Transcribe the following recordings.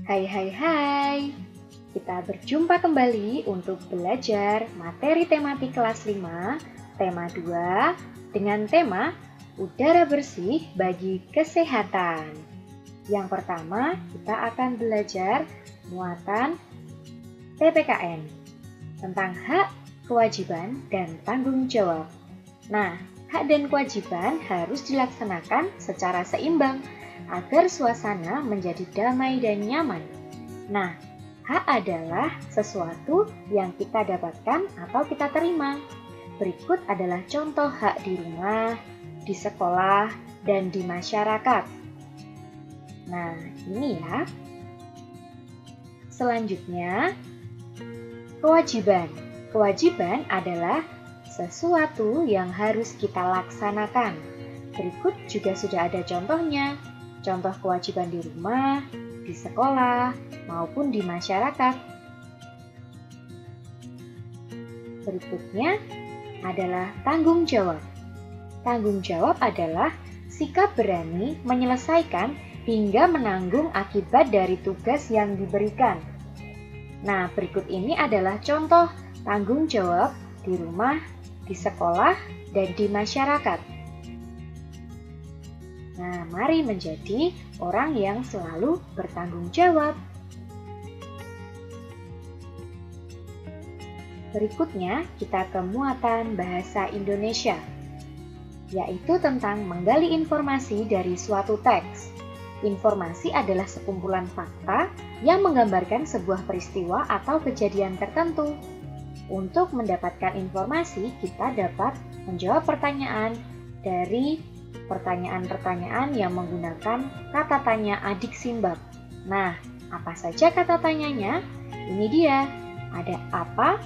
Hai hai hai, kita berjumpa kembali untuk belajar materi tematik kelas 5, tema 2, dengan tema udara bersih bagi kesehatan. Yang pertama, kita akan belajar muatan PPKN, tentang hak, kewajiban, dan tanggung jawab. Nah, hak dan kewajiban harus dilaksanakan secara seimbang, agar suasana menjadi damai dan nyaman. Nah, hak adalah sesuatu yang kita dapatkan atau kita terima. Berikut adalah contoh hak di rumah, di sekolah, dan di masyarakat. Nah, ini ya. Selanjutnya, kewajiban. Kewajiban adalah sesuatu yang harus kita laksanakan. Berikut juga sudah ada contohnya. Contoh kewajiban di rumah, di sekolah, maupun di masyarakat. Berikutnya adalah tanggung jawab. Tanggung jawab adalah sikap berani menyelesaikan hingga menanggung akibat dari tugas yang diberikan. Nah, berikut ini adalah contoh tanggung jawab di rumah, di sekolah, dan di masyarakat. Nah, mari menjadi orang yang selalu bertanggung jawab. Berikutnya, kita ke muatan bahasa Indonesia, yaitu tentang menggali informasi dari suatu teks. Informasi adalah sekumpulan fakta yang menggambarkan sebuah peristiwa atau kejadian tertentu. Untuk mendapatkan informasi, kita dapat menjawab pertanyaan dari pertanyaan-pertanyaan yang menggunakan kata tanya adik simbab. Nah, apa saja kata tanyanya? Ini dia. Ada apa,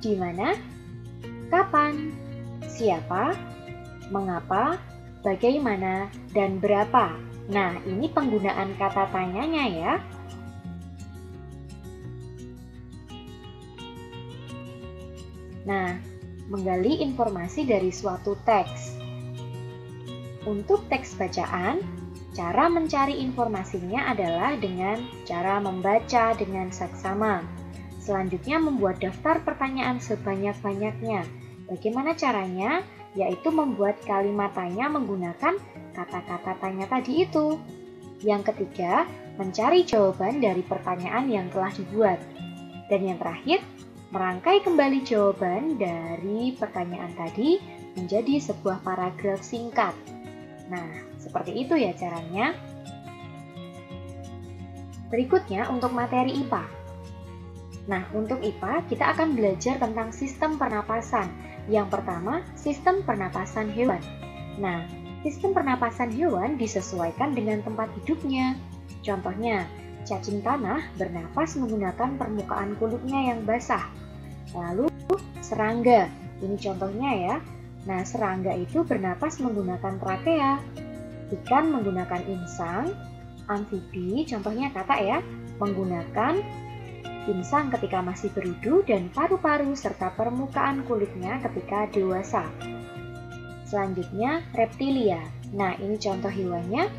di mana, kapan, siapa, mengapa, bagaimana, dan berapa. Nah, ini penggunaan kata tanyanya ya. Nah, menggali informasi dari suatu teks. Untuk teks bacaan, cara mencari informasinya adalah dengan cara membaca dengan seksama. Selanjutnya membuat daftar pertanyaan sebanyak-banyaknya. Bagaimana caranya? Yaitu membuat kalimat tanya menggunakan kata-kata tanya tadi itu. Yang ketiga, mencari jawaban dari pertanyaan yang telah dibuat. Dan yang terakhir, merangkai kembali jawaban dari pertanyaan tadi menjadi sebuah paragraf singkat. Nah, seperti itu ya caranya. Berikutnya untuk materi IPA. Nah, untuk IPA kita akan belajar tentang sistem pernapasan. Yang pertama, sistem pernapasan hewan. Nah, sistem pernapasan hewan disesuaikan dengan tempat hidupnya. Contohnya, cacing tanah bernapas menggunakan permukaan kulitnya yang basah. Lalu, serangga. Ini contohnya ya. Nah, serangga itu bernapas menggunakan trakea. Ikan menggunakan insang. Amfibi, contohnya kata ya, menggunakan insang ketika masih berudu dan paru-paru serta permukaan kulitnya ketika dewasa. Selanjutnya, reptilia. Nah, ini contoh hewannya.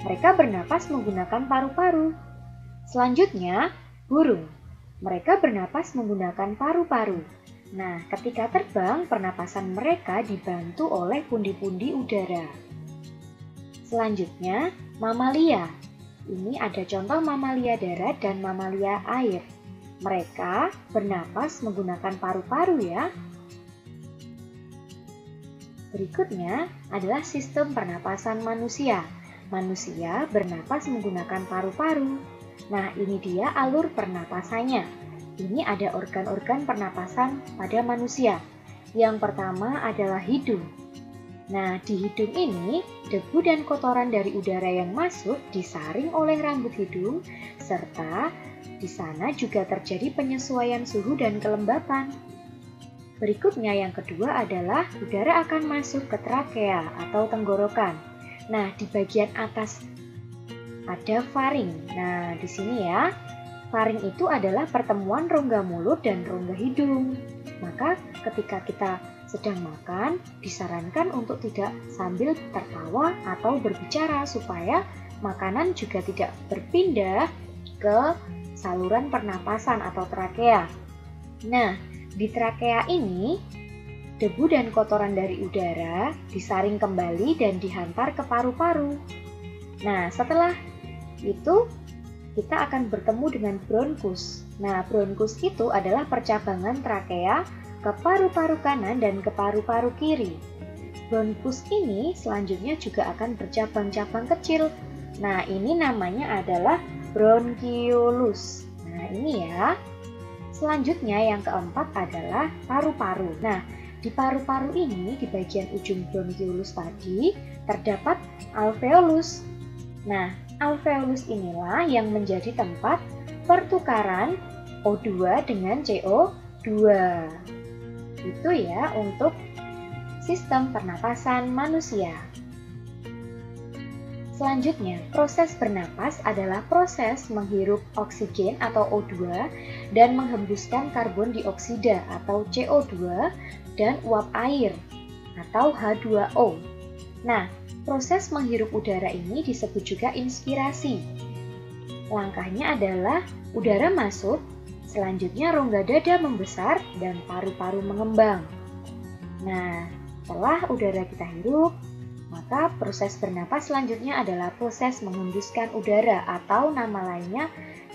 Mereka bernapas menggunakan paru-paru. Selanjutnya, burung. Mereka bernapas menggunakan paru-paru. Nah, ketika terbang, pernapasan mereka dibantu oleh pundi-pundi udara. Selanjutnya, mamalia. Ini ada contoh mamalia darat dan mamalia air. Mereka bernapas menggunakan paru-paru ya. Berikutnya adalah sistem pernapasan manusia. Manusia bernapas menggunakan paru-paru. Nah, ini dia alur pernapasannya. Ini ada organ-organ pernapasan pada manusia. Yang pertama adalah hidung. Nah, di hidung ini, debu dan kotoran dari udara yang masuk disaring oleh rambut hidung, serta di sana juga terjadi penyesuaian suhu dan kelembapan. Berikutnya yang kedua adalah udara akan masuk ke trakea atau tenggorokan. Nah, di bagian atas ada faring. Nah, di sini ya. Faring itu adalah pertemuan rongga mulut dan rongga hidung. Maka ketika kita sedang makan, disarankan untuk tidak sambil tertawa atau berbicara supaya makanan juga tidak berpindah ke saluran pernapasan atau trakea. Nah, di trakea ini, debu dan kotoran dari udara disaring kembali dan dihantar ke paru-paru. Nah, setelah itu kita akan bertemu dengan bronkus. Nah, bronkus itu adalah percabangan trakea ke paru-paru kanan dan ke paru-paru kiri. Bronkus ini selanjutnya juga akan bercabang-cabang kecil. Nah, ini namanya adalah bronkiolus. Nah, ini ya. Selanjutnya yang keempat adalah paru-paru. Nah, di paru-paru ini, di bagian ujung bronkiolus tadi, terdapat alveolus. Nah, alveolus inilah yang menjadi tempat pertukaran O2 dengan CO2. Itu ya untuk sistem pernapasan manusia. Selanjutnya, proses bernapas adalah proses menghirup oksigen atau O2 dan menghembuskan karbon dioksida atau CO2 dan uap air atau H2O. Nah, proses menghirup udara ini disebut juga inspirasi. Langkahnya adalah udara masuk, selanjutnya rongga dada membesar dan paru-paru mengembang. Nah, setelah udara kita hirup, maka proses bernapas selanjutnya adalah proses menghembuskan udara atau nama lainnya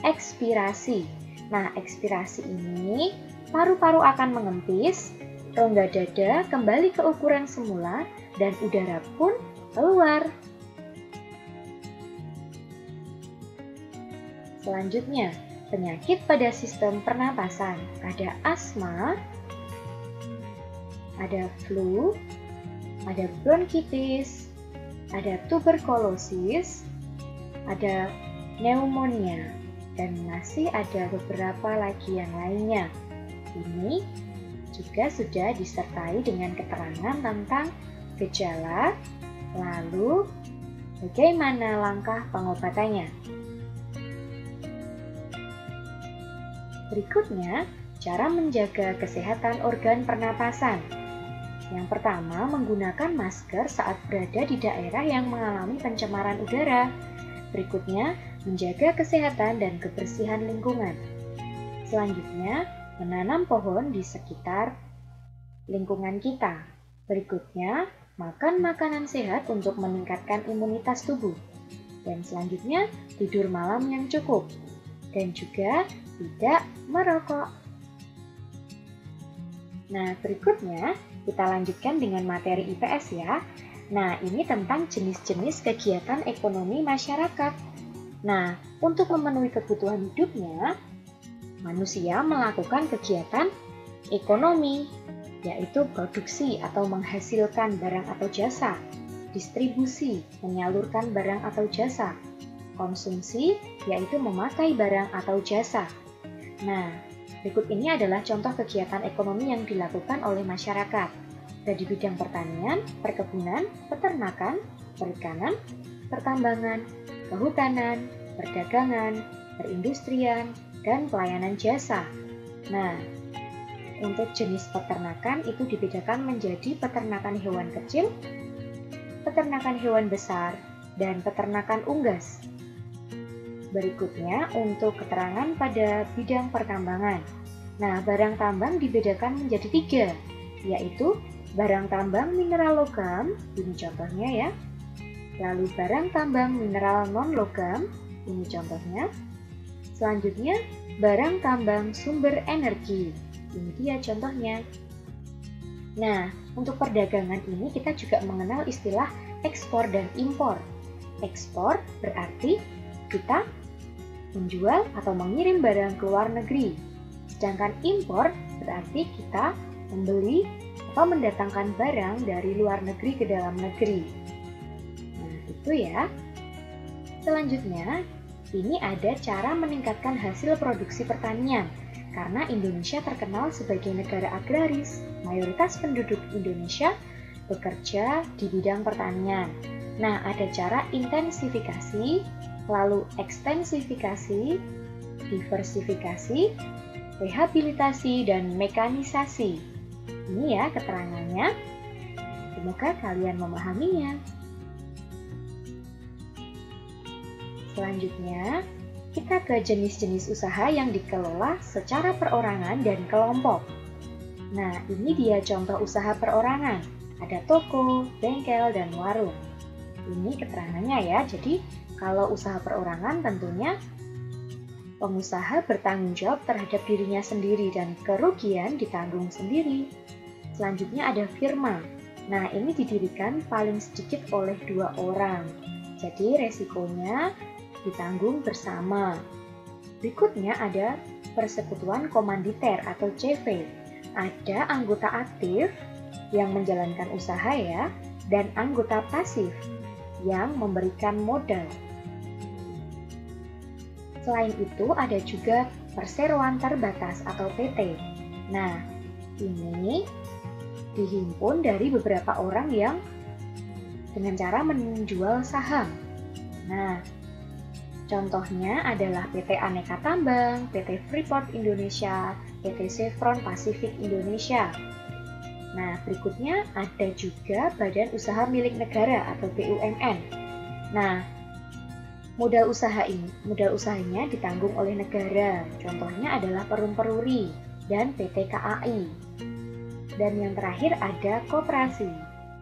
ekspirasi. Nah, ekspirasi ini paru-paru akan mengempis, rongga dada kembali ke ukuran semula, dan udara pun keluar. Selanjutnya, penyakit pada sistem pernapasan. Ada asma, ada flu, ada bronkitis, ada tuberkulosis, ada pneumonia, dan masih ada beberapa lagi yang lainnya. Ini juga sudah disertai dengan keterangan tentang gejala, lalu bagaimana langkah pengobatannya. Berikutnya, cara menjaga kesehatan organ pernapasan. Yang pertama, menggunakan masker saat berada di daerah yang mengalami pencemaran udara. Berikutnya, menjaga kesehatan dan kebersihan lingkungan. Selanjutnya, menanam pohon di sekitar lingkungan kita. Berikutnya, makan makanan sehat untuk meningkatkan imunitas tubuh. Dan selanjutnya, tidur malam yang cukup. Dan juga tidak merokok. Nah, berikutnya kita lanjutkan dengan materi IPS ya. Nah, ini tentang jenis-jenis kegiatan ekonomi masyarakat. Nah, untuk memenuhi kebutuhan hidupnya, manusia melakukan kegiatan ekonomi, yaitu produksi atau menghasilkan barang atau jasa, distribusi, menyalurkan barang atau jasa, konsumsi, yaitu memakai barang atau jasa. Nah, berikut ini adalah contoh kegiatan ekonomi yang dilakukan oleh masyarakat. Ada di bidang pertanian, perkebunan, peternakan, perikanan, pertambangan, kehutanan, perdagangan, perindustrian, dan pelayanan jasa. Nah, untuk jenis peternakan itu dibedakan menjadi peternakan hewan kecil, peternakan hewan besar, dan peternakan unggas. Berikutnya untuk keterangan pada bidang pertambangan. Nah, barang tambang dibedakan menjadi 3, yaitu barang tambang mineral logam, ini contohnya ya. Lalu barang tambang mineral non-logam, ini contohnya. Selanjutnya, barang tambang sumber energi, ini dia contohnya. Nah, untuk perdagangan ini kita juga mengenal istilah ekspor dan impor. Ekspor berarti kita menjual atau mengirim barang ke luar negeri. Sedangkan impor berarti kita membeli atau mendatangkan barang dari luar negeri ke dalam negeri. Nah, itu ya. Selanjutnya, ini ada cara meningkatkan hasil produksi pertanian. Karena Indonesia terkenal sebagai negara agraris, mayoritas penduduk Indonesia bekerja di bidang pertanian. Nah, ada cara intensifikasi, lalu ekstensifikasi, diversifikasi, rehabilitasi, dan mekanisasi. Ini ya keterangannya. Semoga kalian memahaminya. Selanjutnya, kita ke jenis-jenis usaha yang dikelola secara perorangan dan kelompok. Nah, ini dia contoh usaha perorangan. Ada toko, bengkel, dan warung. Ini keterangannya ya. Jadi, kalau usaha perorangan tentunya pengusaha bertanggung jawab terhadap dirinya sendiri dan kerugian ditanggung sendiri. Selanjutnya ada firma. Nah, ini didirikan paling sedikit oleh 2 orang. Jadi, resikonya ditanggung bersama. Berikutnya ada persekutuan komanditer atau CV. Ada anggota aktif yang menjalankan usaha ya, dan anggota pasif yang memberikan modal. Selain itu ada juga perseroan terbatas atau PT. Nah, ini dihimpun dari beberapa orang yang dengan cara menjual saham. Nah, contohnya adalah PT Aneka Tambang, PT Freeport Indonesia, PT Chevron Pacific Indonesia. Nah, berikutnya ada juga Badan Usaha Milik Negara atau BUMN. Nah, modal usahanya ditanggung oleh negara. Contohnya adalah Perum Peruri dan PT KAI. Dan yang terakhir ada koperasi,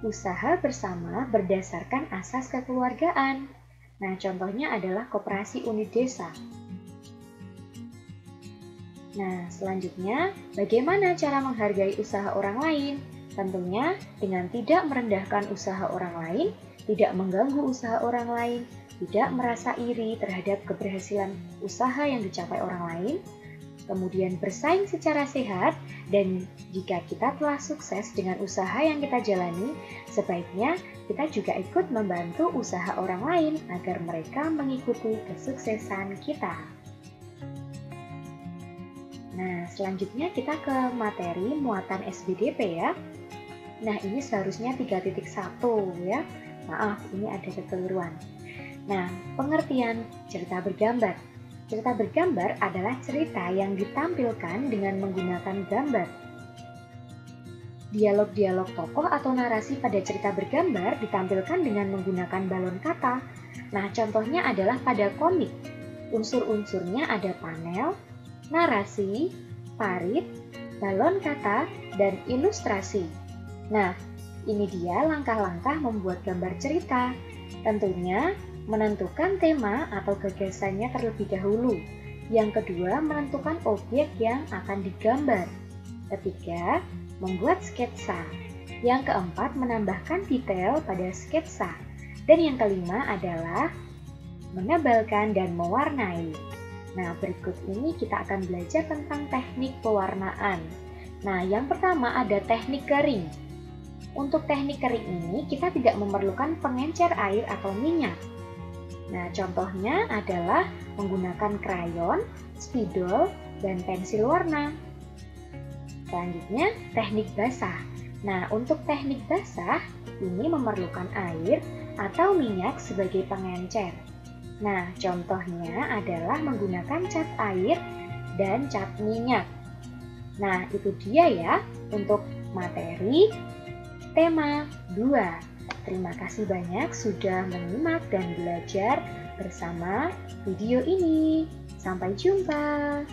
usaha bersama berdasarkan asas kekeluargaan. Nah, contohnya adalah koperasi unit desa. Nah, selanjutnya, bagaimana cara menghargai usaha orang lain? Tentunya dengan tidak merendahkan usaha orang lain, tidak mengganggu usaha orang lain, tidak merasa iri terhadap keberhasilan usaha yang dicapai orang lain, kemudian bersaing secara sehat, dan jika kita telah sukses dengan usaha yang kita jalani, sebaiknya kita juga ikut membantu usaha orang lain agar mereka mengikuti kesuksesan kita. Nah, selanjutnya kita ke materi muatan SBDP ya. Nah, ini seharusnya 3.1 ya. Maaf, ini ada kekeliruan. Nah, pengertian cerita bergambar. Cerita bergambar adalah cerita yang ditampilkan dengan menggunakan gambar. Dialog-dialog tokoh atau narasi pada cerita bergambar ditampilkan dengan menggunakan balon kata. Nah, contohnya adalah pada komik. Unsur-unsurnya ada panel, narasi, parit, balon kata, dan ilustrasi. Nah, ini dia langkah-langkah membuat gambar cerita. Tentunya, menentukan tema atau gagasannya terlebih dahulu. Yang kedua, menentukan objek yang akan digambar. Ketiga, membuat sketsa. Yang keempat, menambahkan detail pada sketsa. Dan yang kelima adalah menebalkan dan mewarnai. Nah, berikut ini kita akan belajar tentang teknik pewarnaan. Nah, yang pertama ada teknik kering. Untuk teknik kering ini, kita tidak memerlukan pengencer air atau minyak. Nah, contohnya adalah menggunakan krayon, spidol, dan pensil warna. Selanjutnya, teknik basah. Nah, untuk teknik basah, ini memerlukan air atau minyak sebagai pengencer. Nah, contohnya adalah menggunakan cat air dan cat minyak. Nah, itu dia ya untuk materi tema 2. Terima kasih banyak sudah menyimak dan belajar bersama video ini. Sampai jumpa.